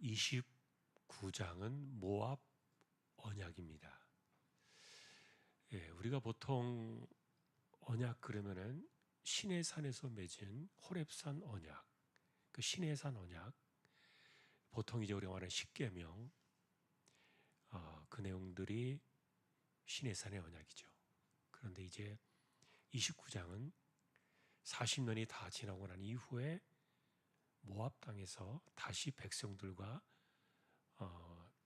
29장은 모압 언약입니다. 우리가 보통 언약 그러면은 시내산에서 맺은 호렙산 언약, 그 시내산 언약, 보통 이제 우리가 말하는 십계명, 그 내용들이 시내산의 언약이죠. 그런데 이제 29장은 40년이 다 지나고 난 이후에 모압 땅에서 다시 백성들과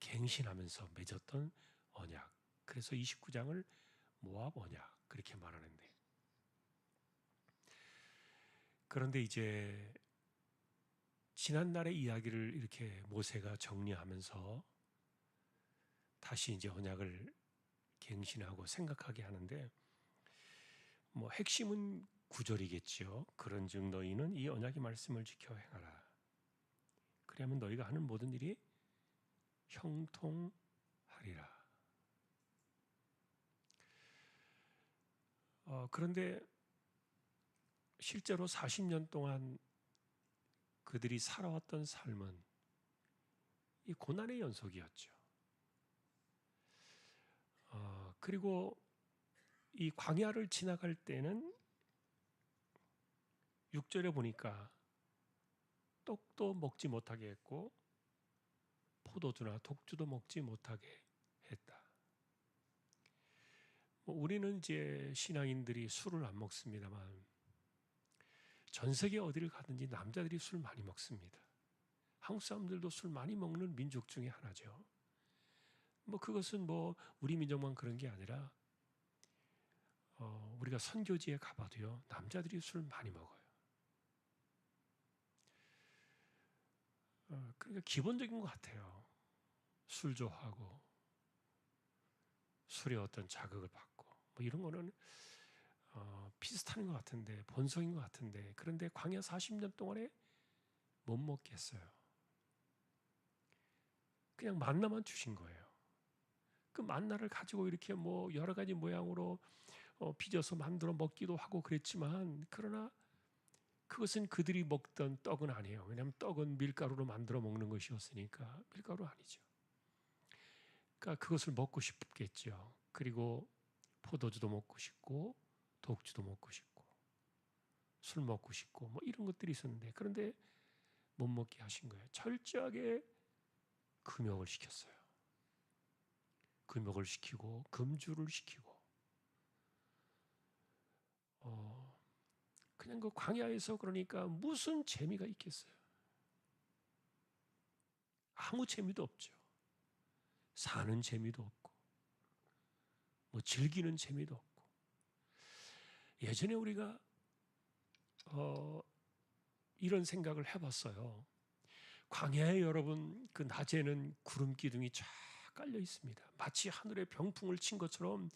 갱신하면서 맺었던 언약. 그래서 29장을 모압 언약 그렇게 말하는데, 그런데 이제 지난날의 이야기를 이렇게 모세가 정리하면서 다시 이제 언약을 갱신하고 생각하게 하는데, 뭐 핵심은 구절이겠죠. 그런즉 너희는 이 언약의 말씀을 지켜 행하라. 그리하면 너희가 하는 모든 일이 형통하리라. 그런데 실제로 40년 동안 그들이 살아왔던 삶은 이 고난의 연속이었죠. 그리고 이 광야를 지나갈 때는 6절에 보니까 떡도 먹지 못하게 했고 포도주나 독주도 먹지 못하게 했다. 우리는 이제 신앙인들이 술을 안 먹습니다만 전 세계 어디를 가든지 남자들이 술 많이 먹습니다. 한국 사람들도 술 많이 먹는 민족 중에 하나죠. 그것은 우리 민족만 그런 게 아니라 우리가 선교지에 가봐도요, 남자들이 술 많이 먹어요. 그러니까 기본적인 것 같아요. 술 좋아하고 술의 어떤 자극을 받고 이런 거는 비슷한 것 같은데, 본성인 것 같은데, 그런데 광야 40년 동안에 못 먹겠어요. 그냥 만나만 주신 거예요. 그 만나를 가지고 이렇게 여러 가지 모양으로 빚어서 만들어 먹기도 하고 그랬지만, 그러나 그것은 그들이 먹던 떡은 아니에요. 왜냐하면 떡은 밀가루로 만들어 먹는 것이었으니까 밀가루 아니죠. 그러니까 그것을 먹고 싶겠죠. 그리고 포도주도 먹고 싶고 독주도 먹고 싶고 술 먹고 싶고 이런 것들이 있었는데, 그런데 못 먹게 하신 거예요. 철저하게 금욕을 시켰어요. 금욕을 시키고 금주를 시키고 그냥 그 광야에서 그러니까 무슨 재미가 있겠어요? 아무 재미도 없죠. 사는 재미도 없고 즐기는 재미도 없고. 예전에 우리가 이런 생각을 해봤어요. 광야에 여러분 그 낮에는 구름 기둥이 쫙 깔려 있습니다. 마치 하늘에 병풍을 친 것처럼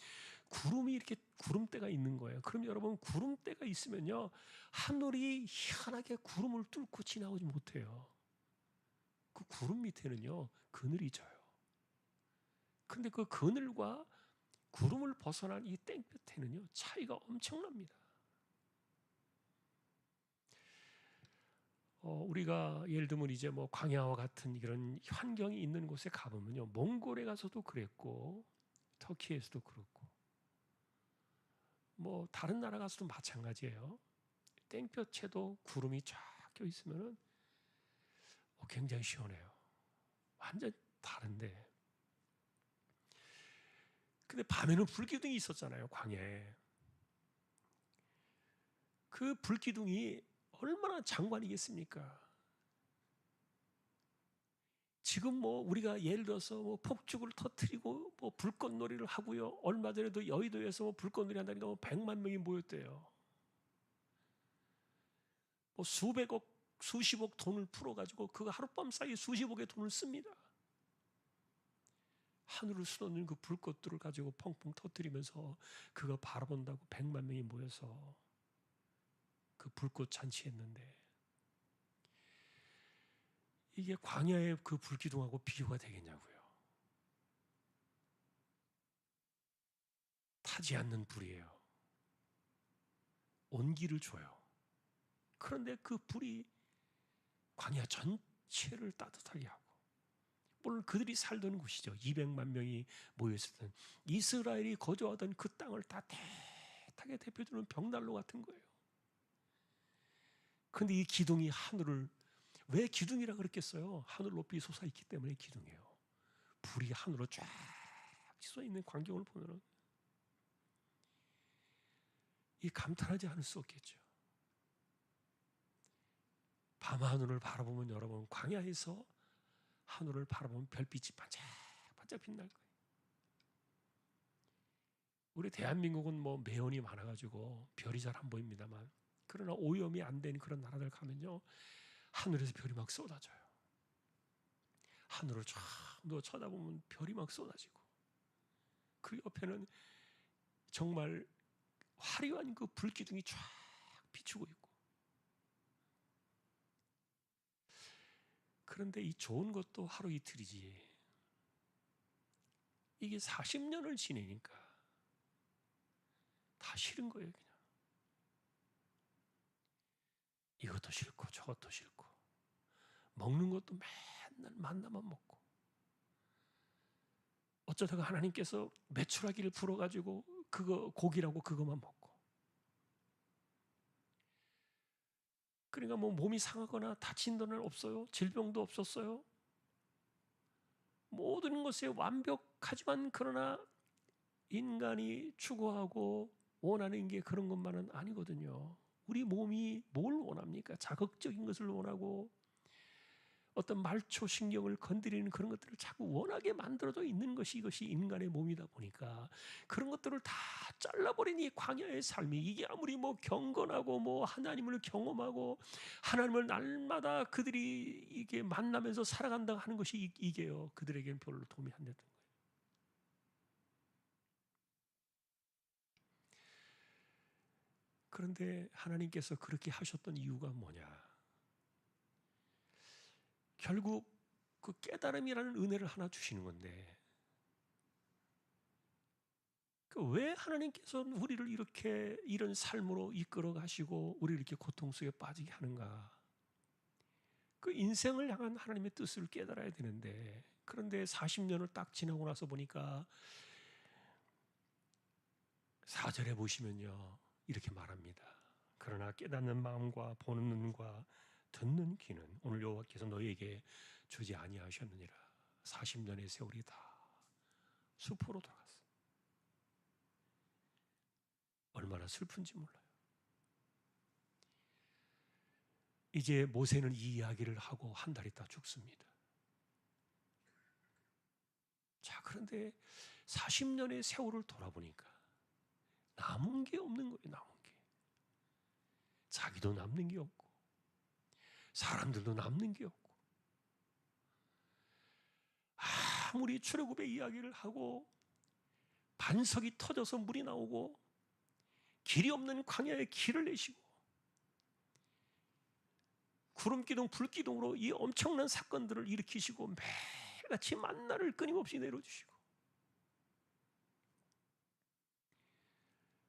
구름이 이렇게 구름대가 있는 거예요. 그럼 여러분 구름대가 있으면요, 하늘이 희한하게 구름을 뚫고 지나오지 못해요. 그 구름 밑에는요 그늘이 져요. 그런데 그 그늘과 구름을 벗어난 이 땡볕에는요 차이가 엄청납니다. 우리가 예를 들면 이제 광야와 같은 이런 환경이 있는 곳에 가보면요, 몽골에 가서도 그랬고 터키에서도 그렇고 다른 나라 가서도 마찬가지예요. 땡볕에도 구름이 쫙 껴 있으면은 굉장히 시원해요. 완전 다른데. 근데 밤에는 불기둥이 있었잖아요, 광야에. 그 불기둥이 얼마나 장관이겠습니까? 지금 우리가 예를 들어서 폭죽을 터뜨리고 불꽃놀이를 하고요. 얼마 전에도 여의도에서 불꽃놀이 한다니까 100만 명이 모였대요. 수백억, 수십억 돈을 풀어가지고 그거 하룻밤 사이에 수십억의 돈을 씁니다. 하늘을 쏟아내는 그 불꽃들을 가지고 펑펑 터뜨리면서 그거 바라본다고 100만 명이 모여서 그 불꽃 잔치했는데, 이게 광야의 그 불기둥하고 비교가 되겠냐고요. 타지 않는 불이에요. 온기를 줘요. 그런데 그 불이 광야 전체를 따뜻하게 하고 물론 그들이 살던 곳이죠. 200만 명이 모여있었던 이스라엘이 거주하던 그 땅을 다 대하게 대표주는 벽난로 같은 거예요. 그런데 이 기둥이 하늘을, 왜 기둥이라 그랬겠어요? 하늘 높이 솟아있기 때문에 기둥이에요. 불이 하늘로 쫙 솟아있는 광경을 보면 이 감탄하지 않을 수 없겠죠. 밤하늘을 바라보면 여러분, 광야에서 하늘을 바라보면 별빛이 반짝반짝 빛날 거예요. 우리 대한민국은 뭐 매연이 많아가지고 별이 잘 안 보입니다만, 그러나 오염이 안 된 그런 나라들 가면요, 하늘에서 별이 막 쏟아져요. 하늘을 쫙 누워 쳐다보면 별이 막 쏟아지고, 그 옆에는 정말 화려한 그 불기둥이 쫙 비추고 있고. 그런데 이 좋은 것도 하루 이틀이지, 이게 40년을 지내니까 다 싫은 거예요. 그냥 이것도 싫고 저것도 싫고, 먹는 것도 맨날 만나만 먹고, 어쩌다가 하나님께서 메추라기를 불어가지고 그거 고기라고 그것만 먹고, 그러니까 뭐 몸이 상하거나 다친 데는 없어요. 질병도 없었어요. 모든 것에 완벽하지만, 그러나 인간이 추구하고 원하는 게 그런 것만은 아니거든요. 우리 몸이 뭘 원합니까? 자극적인 것을 원하고, 어떤 말초 신경을 건드리는 그런 것들을 자꾸 원하게 만들어져 있는 것이, 이것이 인간의 몸이다 보니까 그런 것들을 다 잘라버린 이 광야의 삶이, 이게 아무리 뭐 경건하고 뭐 하나님을 경험하고 하나님을 날마다 그들이 이게 만나면서 살아간다고 하는 것이 이게요, 그들에게는 별로 도움이 안 됐던 거예요. 그런데 하나님께서 그렇게 하셨던 이유가 뭐냐? 결국 그 깨달음이라는 은혜를 하나 주시는 건데, 왜 하나님께서는 우리를 이렇게 이런 삶으로 이끌어 가시고 우리를 이렇게 고통 속에 빠지게 하는가? 그 인생을 향한 하나님의 뜻을 깨달아야 되는데, 그런데 40년을 딱 지나고 나서 보니까 4절에 보시면요, 이렇게 말합니다. 그러나 깨닫는 마음과 보는 눈과 듣는 귀는 오늘 여호와께서 너희에게 주지 아니하셨느니라. 40년의 세월이 다 수포로 돌아갔어. 얼마나 슬픈지 몰라요. 이제 모세는 이 이야기를 하고 한 달 있다 죽습니다. 자, 그런데 40년의 세월을 돌아보니까 남은 게 없는 거예요. 남은 게. 자기도 남는 게 없고, 사람들도 남는 게 없고, 아무리 출애굽의 이야기를 하고 반석이 터져서 물이 나오고 길이 없는 광야에 길을 내시고 구름기둥 불기둥으로 이 엄청난 사건들을 일으키시고 매일같이 만나를 끊임없이 내려주시고,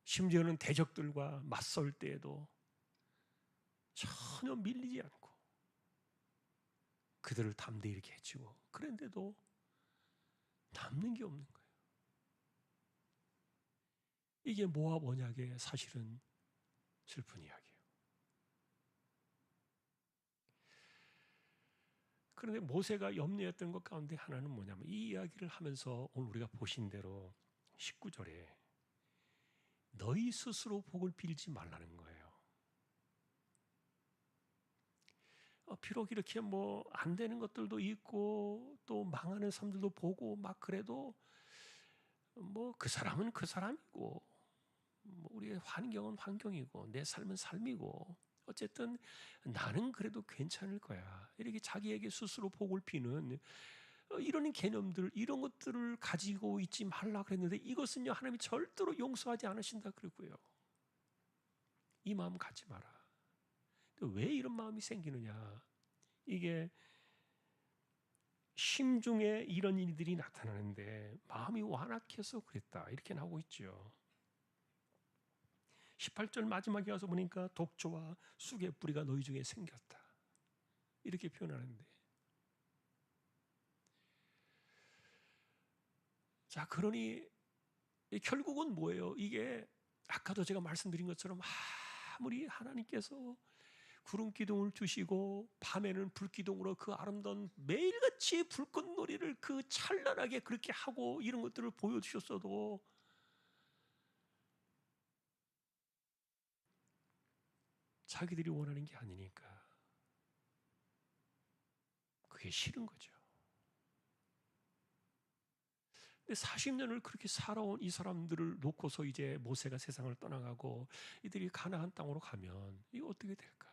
심지어는 대적들과 맞설 때에도 전혀 밀리지 않고 그들을 담대히 이렇게 해치고, 그런데도 남는 게 없는 거예요. 이게 모압 언약의 사실은 슬픈 이야기예요. 그런데 모세가 염려했던 것 가운데 하나는 뭐냐면, 이 이야기를 하면서 오늘 우리가 보신 대로 19절에 너희 스스로 복을 빌지 말라는 거예요. 비록 이렇게 뭐 안 되는 것들도 있고 또 망하는 사람들도 보고 막 그래도 뭐 그 사람은 그 사람이고, 뭐 우리의 환경은 환경이고 내 삶은 삶이고, 어쨌든 나는 그래도 괜찮을 거야, 이렇게 자기에게 스스로 복을 비는 이런 개념들, 이런 것들을 가지고 있지 말라 그랬는데, 이것은요 하나님이 절대로 용서하지 않으신다 그러고요. 이 마음 갖지 마라. 왜 이런 마음이 생기느냐? 이게 심중에 이런 일들이 나타나는데 마음이 완악해서 그랬다, 이렇게 나오고 있죠. 18절 마지막에 와서 보니까 독초와 쑥의 뿌리가 너희 중에 생겼다, 이렇게 표현하는데, 자, 그러니 결국은 뭐예요? 이게 아까도 제가 말씀드린 것처럼 아무리 하나님께서 구름 기둥을 주시고 밤에는 불 기둥으로 그 아름다운 매일같이 불꽃놀이를 그 찬란하게 그렇게 하고 이런 것들을 보여주셨어도 자기들이 원하는 게 아니니까 그게 싫은 거죠. 근데 40년을 그렇게 살아온 이 사람들을 놓고서 이제 모세가 세상을 떠나가고 이들이 가나안 땅으로 가면 이거 어떻게 될까?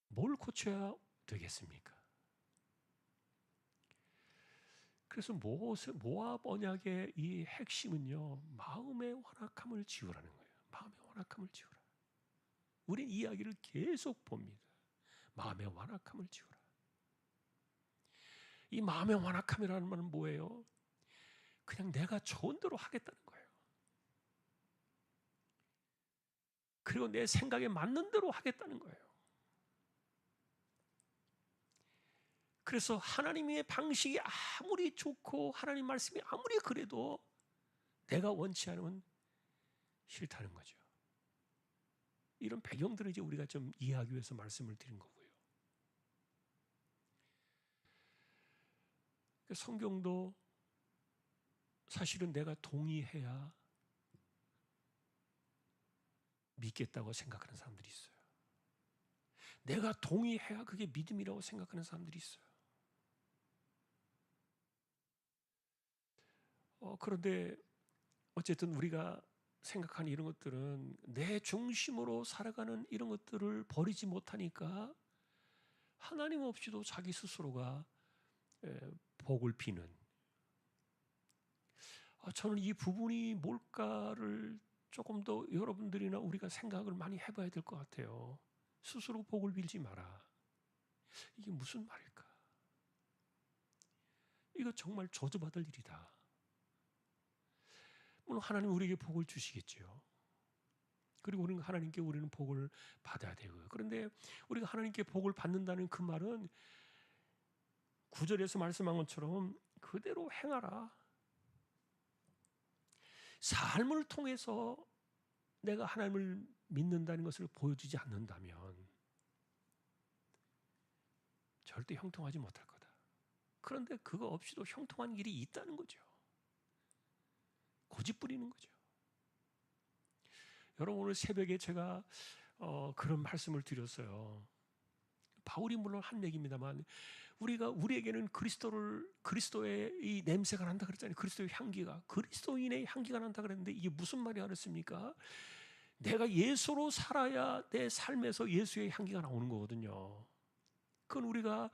뭘 고쳐야 되겠습니까? 그래서 모압 언약의 이 핵심은요, 마음의 완악함을 지우라는 거예요. 마음의 완악함을 지우라. 우린 이야기를 계속 봅니다. 마음의 완악함을 지우라. 이 마음의 완악함이라는 말은 뭐예요? 그냥 내가 좋은 대로 하겠다는 거예요. 그리고 내 생각에 맞는 대로 하겠다는 거예요. 그래서 하나님의 방식이 아무리 좋고 하나님 말씀이 아무리 그래도 내가 원치 않으면 싫다는 거죠. 이런 배경들을 이제 우리가 좀 이해하기 위해서 말씀을 드린 거고요. 성경도 사실은 내가 동의해야 믿겠다고 생각하는 사람들이 있어요. 내가 동의해야 그게 믿음이라고 생각하는 사람들이 있어요. 그런데 어쨌든 우리가 생각하는 이런 것들은 내 중심으로 살아가는 이런 것들을 버리지 못하니까 하나님 없이도 자기 스스로가 복을 비는, 저는 이 부분이 뭘까를 조금 더 여러분들이나 우리가 생각을 많이 해봐야 될 것 같아요. 스스로 복을 빌지 마라. 이게 무슨 말일까? 이거 정말 저주받을 일이다. 물론 하나님 우리에게 복을 주시겠죠. 그리고 우리는 하나님께 우리는 복을 받아야 되고요. 그런데 우리가 하나님께 복을 받는다는 그 말은 구절에서 말씀한 것처럼 그대로 행하라. 삶을 통해서 내가 하나님을 믿는다는 것을 보여주지 않는다면 절대 형통하지 못할 거다. 그런데 그거 없이도 형통한 길이 있다는 거죠. 고집 부리는 거죠. 여러분, 오늘 새벽에 제가 그런 말씀을 드렸어요. 바울이 물론 한 얘기입니다만 우리에게는 그리스도의 이 냄새가 난다 그랬잖아요. 그리스도의 향기가, 그리스도인의 향기가 난다 그랬는데 이게 무슨 말이 알았습니까? 내가 예수로 살아야 내 삶에서 예수의 향기가 나오는 거거든요. 그건 우리가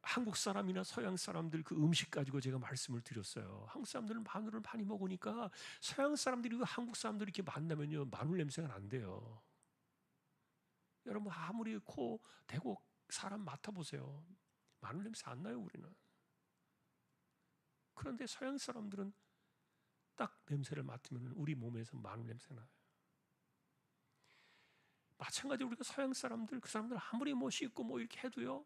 한국 사람이나 서양 사람들 그 음식 가지고 제가 말씀을 드렸어요. 한국 사람들은 마늘을 많이 먹으니까 서양 사람들이 한국 사람들이 이렇게 만나면요, 마늘 냄새가 난대요. 여러분 아무리 코 대고 사람 맡아보세요. 마늘 냄새 안 나요, 우리는. 그런데 서양 사람들은 딱 냄새를 맡으면 우리 몸에서 마늘 냄새 나요. 마찬가지로 우리가 서양 사람들, 그 사람들 아무리 뭐 씻고 뭐 이렇게 해도요,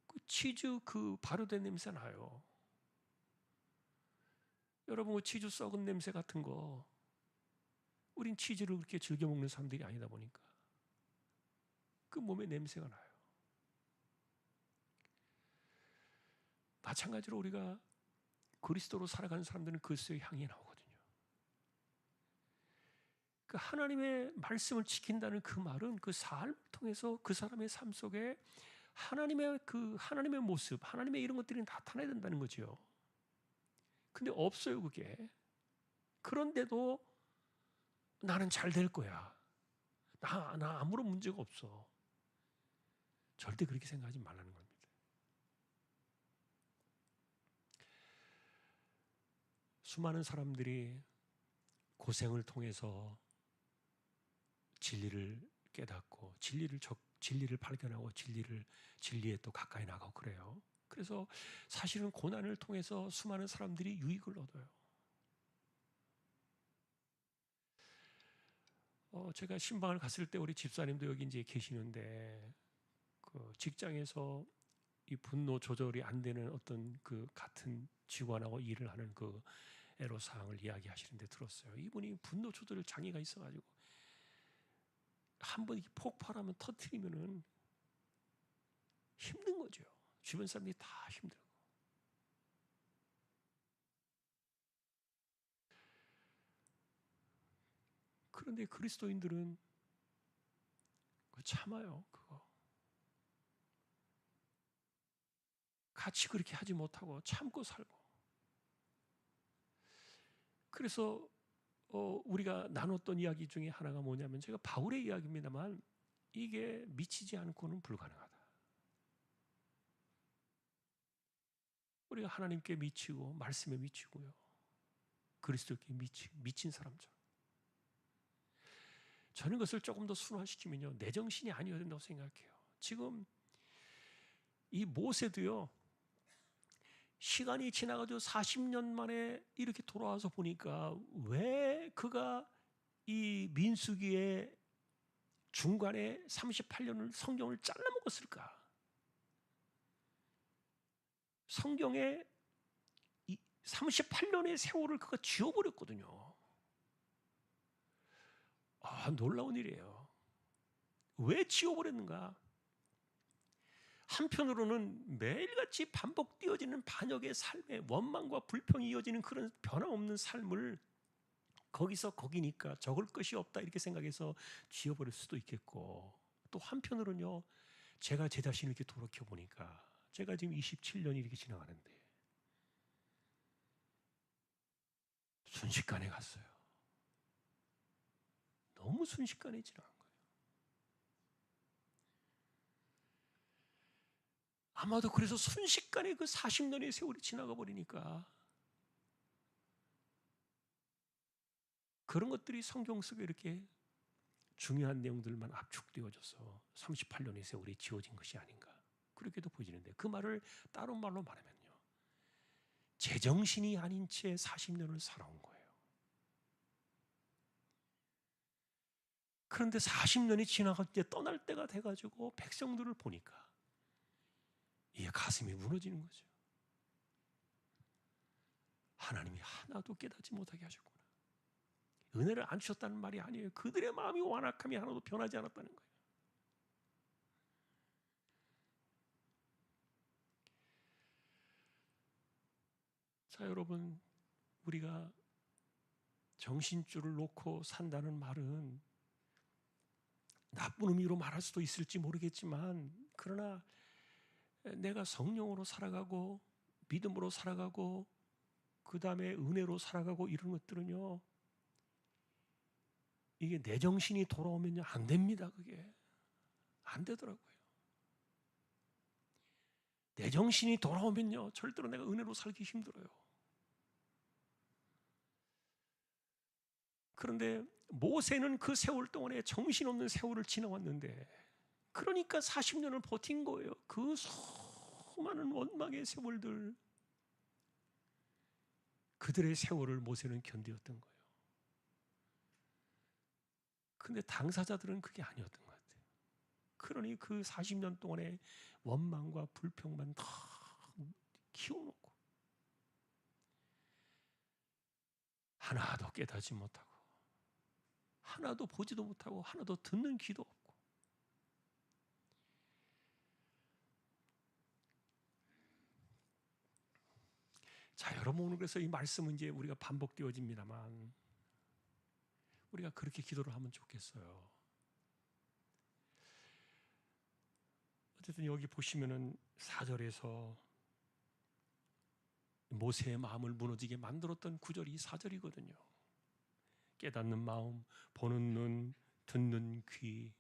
그 치즈 그 발효된 냄새 나요. 여러분, 그 치즈 썩은 냄새 같은 거, 우린 치즈를 그렇게 즐겨 먹는 사람들이 아니다 보니까 그 몸에 냄새가 나요. 마찬가지로 우리가 그리스도로 살아가는 사람들은 그리스도의 향이 나오거든요. 그 하나님의 말씀을 지킨다는 그 말은 그 삶을 통해서 그 사람의 삶 속에 하나님의 모습, 하나님의 이런 것들이 나타나야 된다는 거죠. 근데 없어요, 그게. 그런데도 나는 잘 될 거야. 나 아무런 문제가 없어. 절대 그렇게 생각하지 말라는 겁니다. 수많은 사람들이 고생을 통해서 진리를 깨닫고 진리를 발견하고 진리에 또 가까이 나가고 그래요. 그래서 사실은 고난을 통해서 수많은 사람들이 유익을 얻어요. 제가 신방을 갔을 때 우리 집사님도 여기 이제 계시는데 그 직장에서 이 분노 조절이 안 되는 어떤 그 같은 직원하고 일을 하는 그 애로사항을 이야기하시는데 들었어요. 이분이 분노 조절 장애가 있어가지고 한번 폭발하면 터트리면은 힘든 거죠. 주변 사람들이 다 힘들고. 그런데 그리스도인들은 참아요. 그거 같이 그렇게 하지 못하고 참고 살고. 그래서 우리가 나눴던 이야기 중에 하나가 뭐냐면, 제가 바울의 이야기입니다만 이게 미치지 않고는 불가능하다. 우리가 하나님께 미치고 말씀에 미치고요, 그리스도께 미친 사람처럼. 저는 것을 조금 더 순화시키면요, 내 정신이 아니어야 된다고 생각해요. 지금 이 모세도요, 시간이 지나가지고 40년 만에 이렇게 돌아와서 보니까 왜 그가 이 민수기의 중간에 38년을 성경을 잘라먹었을까? 성경에 38년의 세월을 그가 지워버렸거든요. 놀라운 일이에요. 왜 지워버렸는가? 한편으로는 매일같이 반복되어지는 반역의 삶에 원망과 불평이 이어지는 그런 변함없는 삶을 거기서 거기니까 적을 것이 없다 이렇게 생각해서 지워버릴 수도 있겠고, 또 한편으로는요, 제가 제 자신을 이렇게 돌이켜보니까 제가 지금 27년이 이렇게 지나가는데 순식간에 갔어요. 너무 순식간에 지나간 거예요. 아마도 그래서 순식간에 그 40년의 세월이 지나가 버리니까 그런 것들이 성경 속에 이렇게 중요한 내용들만 압축되어져서 38년의 세월이 지워진 것이 아닌가, 그렇게도 보이는데, 그 말을 다른 말로 말하면요, 제정신이 아닌 채 40년을 살아온 거예요. 그런데 40년이 지나갈 때 떠날 때가 돼가지고 백성들을 보니까 이게 가슴이 무너지는 거죠. 하나님이 하나도 깨닫지 못하게 하셨구나. 은혜를 안 주셨다는 말이 아니에요. 그들의 마음이 완악함이 하나도 변하지 않았다는 거예요. 자, 여러분, 우리가 정신줄을 놓고 산다는 말은 나쁜 의미로 말할 수도 있을지 모르겠지만, 그러나 내가 성령으로 살아가고 믿음으로 살아가고 그 다음에 은혜로 살아가고 이런 것들은요, 이게 내 정신이 돌아오면요 안 됩니다. 그게 안 되더라고요. 내 정신이 돌아오면요 절대로 내가 은혜로 살기 힘들어요. 그런데 모세는 그 세월 동안에 정신없는 세월을 지나왔는데, 그러니까 40년을 버틴 거예요. 그 수많은 원망의 세월들, 그들의 세월을 모세는 견디었던 거예요. 근데 당사자들은 그게 아니었던 것 같아요. 그러니 그 40년 동안의 원망과 불평만 다 키워놓고 하나도 깨닫지 못하고 하나도 보지도 못하고 하나도 듣는 귀도 없고. 자, 여러분, 오늘 그래서 이 말씀은 이제 우리가 반복되어집니다만 우리가 그렇게 기도를 하면 좋겠어요. 어쨌든 여기 보시면은 4절에서 모세의 마음을 무너지게 만들었던 구절이 4절이거든요. 깨닫는 마음, 보는 눈, 듣는 귀,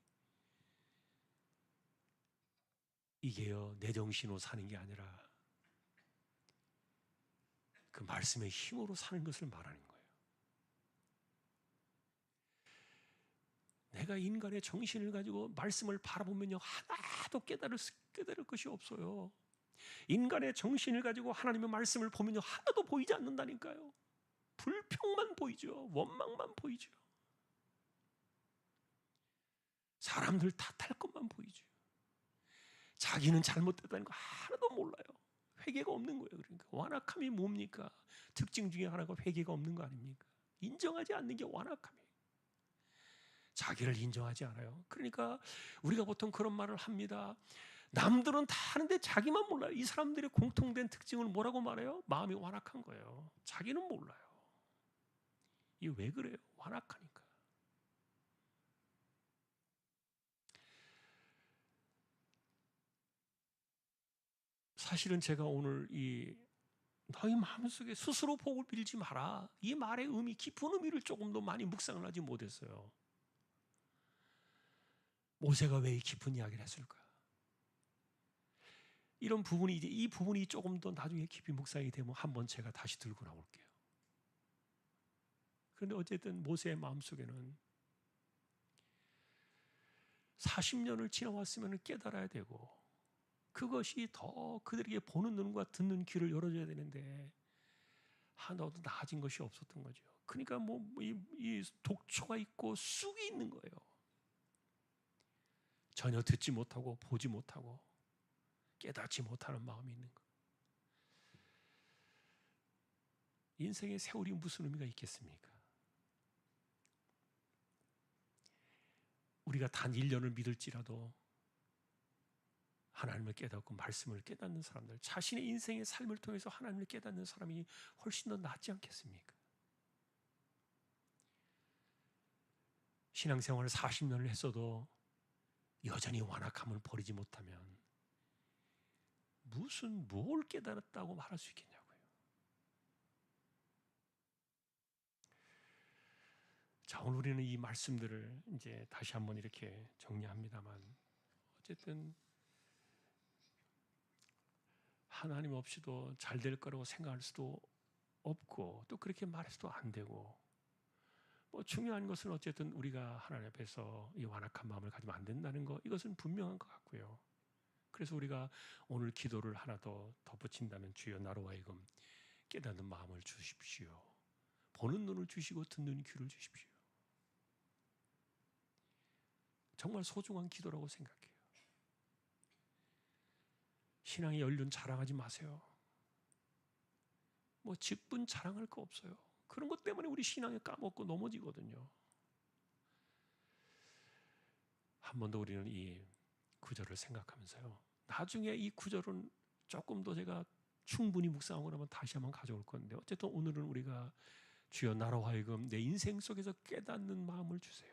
이게요 내 정신으로 사는 게 아니라 그 말씀의 힘으로 사는 것을 말하는 거예요. 내가 인간의 정신을 가지고 말씀을 바라보면요 하나도 깨달을 것이 없어요. 인간의 정신을 가지고 하나님의 말씀을 보면요 하나도 보이지 않는다니까요. 불평만 보이죠. 원망만 보이죠. 사람들 탓할 것만 보이죠. 자기는 잘못됐다는 거 하나도 몰라요. 회개가 없는 거예요. 그러니까 완악함이 뭡니까? 특징 중에 하나가 회개가 없는 거 아닙니까? 인정하지 않는 게 완악함이에요. 자기를 인정하지 않아요. 그러니까 우리가 보통 그런 말을 합니다. 남들은 다 하는데 자기만 몰라요. 이 사람들의 공통된 특징을 뭐라고 말해요? 마음이 완악한 거예요. 자기는 몰라요. 이게 왜 그래요? 완악하니까. 사실은 제가 오늘 이 너희 마음속에 스스로 복을 빌지 마라, 이 말의 의미, 깊은 의미를 조금 더 많이 묵상을 하지 못했어요. 모세가 왜 이 깊은 이야기를 했을까? 이런 부분이 이제 이 부분이 조금 더 나중에 깊이 묵상이 되면 한번 제가 다시 들고 나올게요. 그런데 어쨌든 모세의 마음속에는 40년을 지나왔으면 깨달아야 되고, 그것이 더 그들에게 보는 눈과 듣는 귀를 열어줘야 되는데 하나도 나아진 것이 없었던 거죠. 그러니까 이 독초가 있고 쑥이 있는 거예요. 전혀 듣지 못하고 보지 못하고 깨닫지 못하는 마음이 있는 거. 인생의 세월이 무슨 의미가 있겠습니까? 우리가 단 1년을 믿을지라도 하나님을 깨닫고 말씀을 깨닫는 사람들, 자신의 인생의 삶을 통해서 하나님을 깨닫는 사람이 훨씬 더 낫지 않겠습니까? 신앙생활을 40년을 했어도 여전히 완악함을 버리지 못하면 뭘 깨달았다고 말할 수 있겠냐고요. 자, 오늘 우리는 이 말씀들을 이제 다시 한번 이렇게 정리합니다만, 어쨌든 하나님 없이도 잘 될 거라고 생각할 수도 없고, 또 그렇게 말해서도 안 되고, 중요한 것은 어쨌든 우리가 하나님 앞에서 이 완악한 마음을 가지면 안 된다는 거, 이것은 분명한 것 같고요. 그래서 우리가 오늘 기도를 하나 더 덧붙인다면, 주여 나로 하여금 깨닫는 마음을 주십시오. 보는 눈을 주시고 듣는 귀를 주십시오. 정말 소중한 기도라고 생각해요. 신앙의 연륜 자랑하지 마세요. 직분 자랑할 거 없어요. 그런 것 때문에 우리 신앙에 까먹고 넘어지거든요. 한 번 더 우리는 이 구절을 생각하면서요, 나중에 이 구절은 조금 더 제가 충분히 묵상하고 나면 다시 한번 가져올 건데, 어쨌든 오늘은 우리가 주여 나로 하여금 내 인생 속에서 깨닫는 마음을 주세요.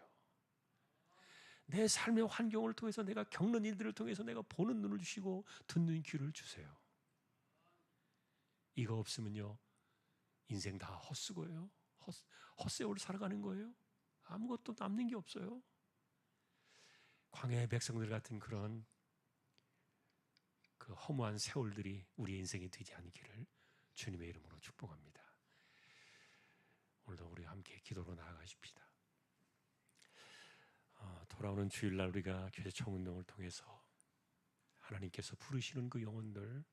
내 삶의 환경을 통해서, 내가 겪는 일들을 통해서 내가 보는 눈을 주시고 듣는 귀를 주세요. 이거 없으면요, 인생 다 헛수고예요. 헛세월 살아가는 거예요. 아무것도 남는 게 없어요. 광야의 백성들 같은 그런 그 허무한 세월들이 우리의 인생이 되지 않기를 주님의 이름으로 축복합니다. 오늘도 우리 함께 기도로 나아가십시다. 돌아오는 주일날 우리가 교회 청운동을 통해서 하나님께서 부르시는 그 영혼들,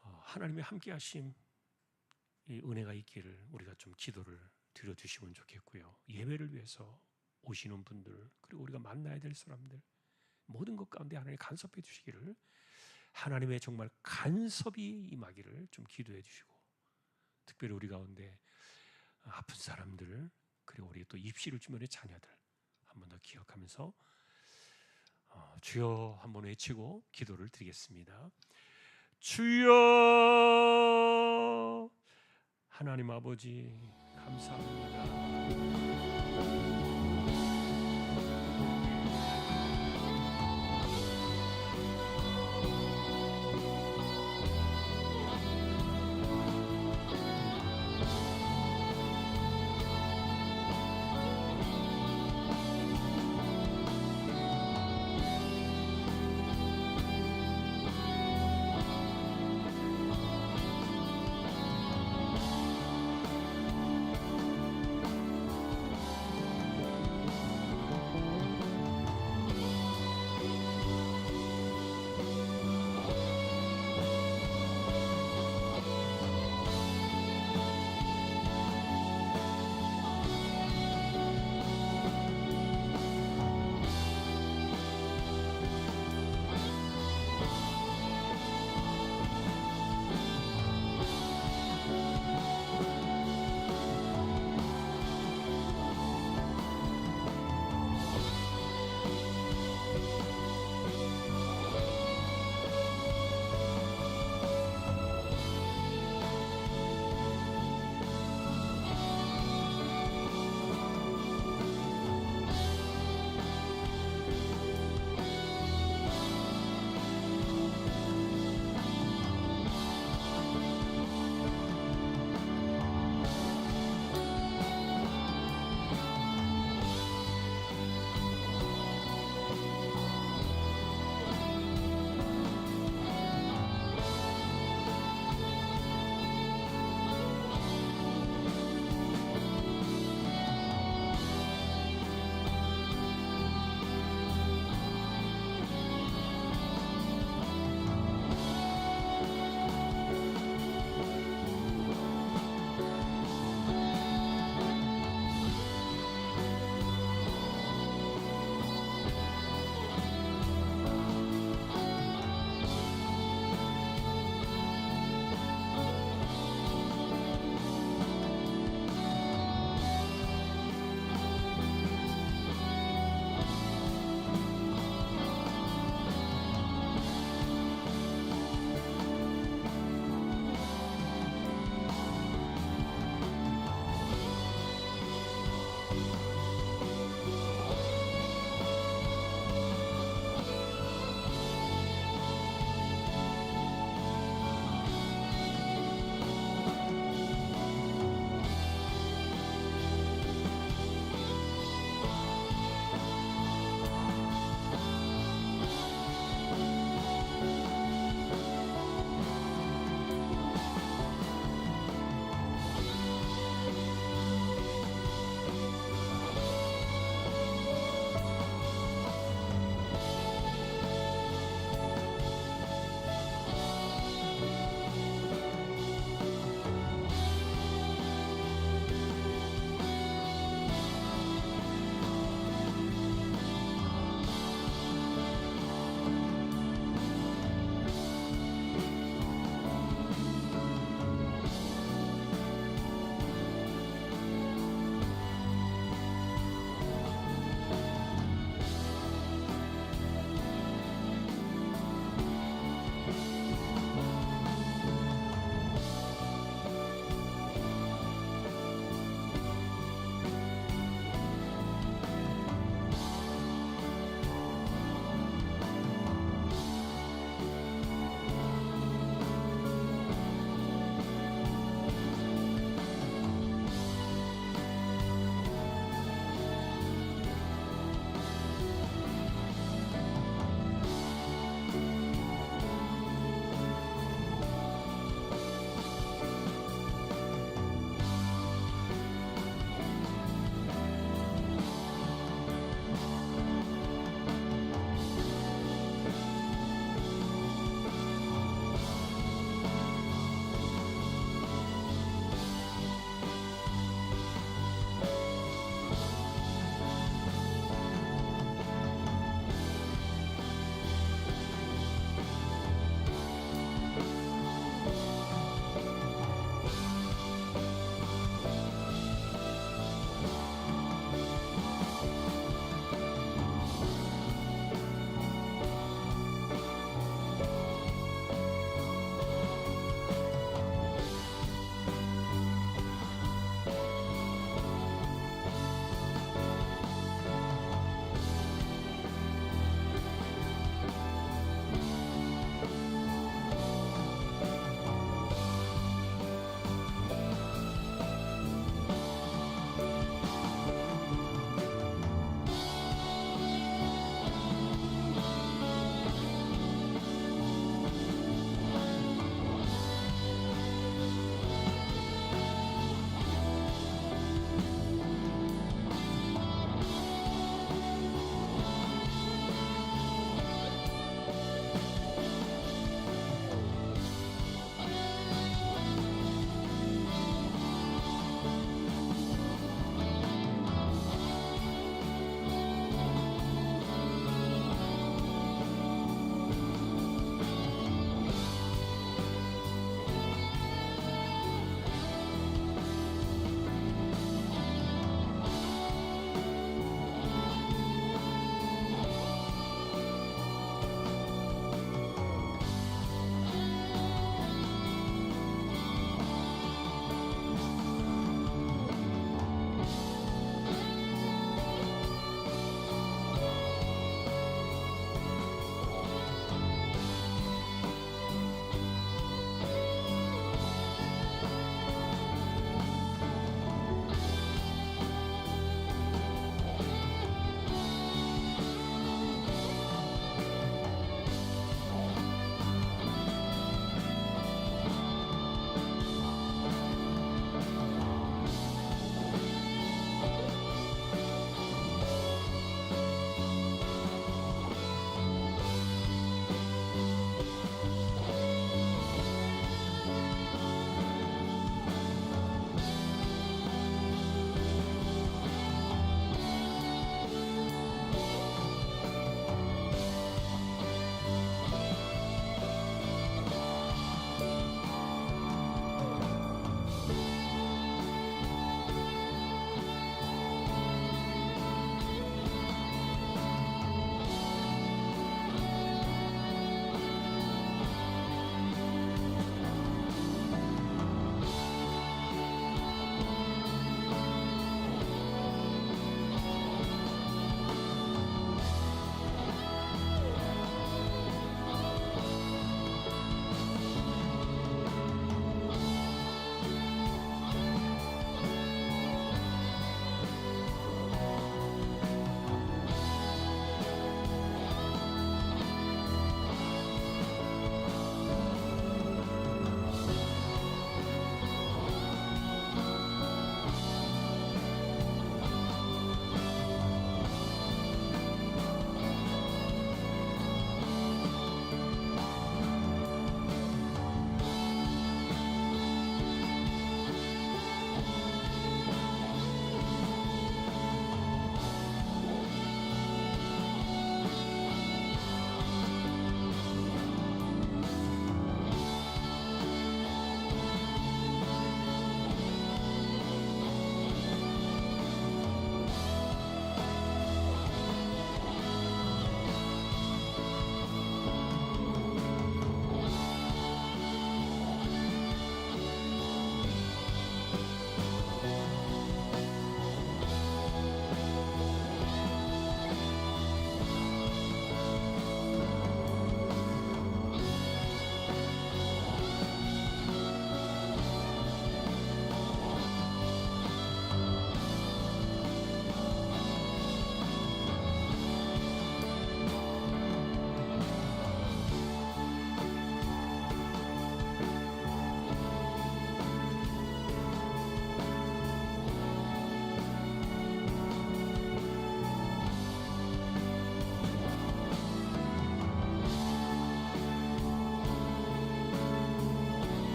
하나님의 함께하심, 이 은혜가 있기를 우리가 좀 기도를 드려주시면 좋겠고요. 예배를 위해서 오시는 분들, 그리고 우리가 만나야 될 사람들, 모든 것 가운데 하나님 간섭해 주시기를, 하나님의 정말 간섭이 임하기를 좀 기도해 주시고, 특별히 우리 가운데 아픈 사람들, 그리고 우리 또 입시를 주변의 자녀들 한 번 더 기억하면서 주여 한번 외치고 기도를 드리겠습니다. 주여, 하나님 아버지 감사합니다.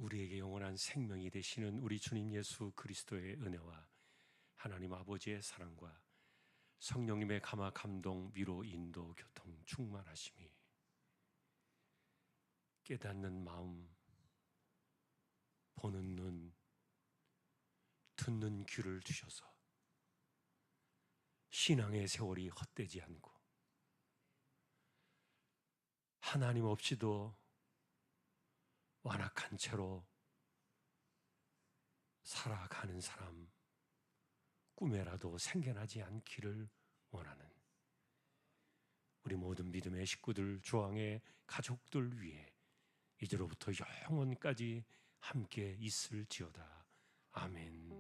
우리에게 영원한 생명이 되시는 우리 주님 예수 그리스도의 은혜와 하나님 아버지의 사랑과 성령님의 감화 감동 위로 인도 교통 충만하심이 깨닫는 마음, 보는 눈, 듣는 귀를 주셔서 신앙의 세월이 헛되지 않고 하나님 없이도 완악한 채로 살아가는 사람, 꿈에라도 생겨나지 않기를 원하는 우리 모든 믿음의 식구들, 조항의 가족들 위해 이제로부터 영원까지 함께 있을지어다. 아멘.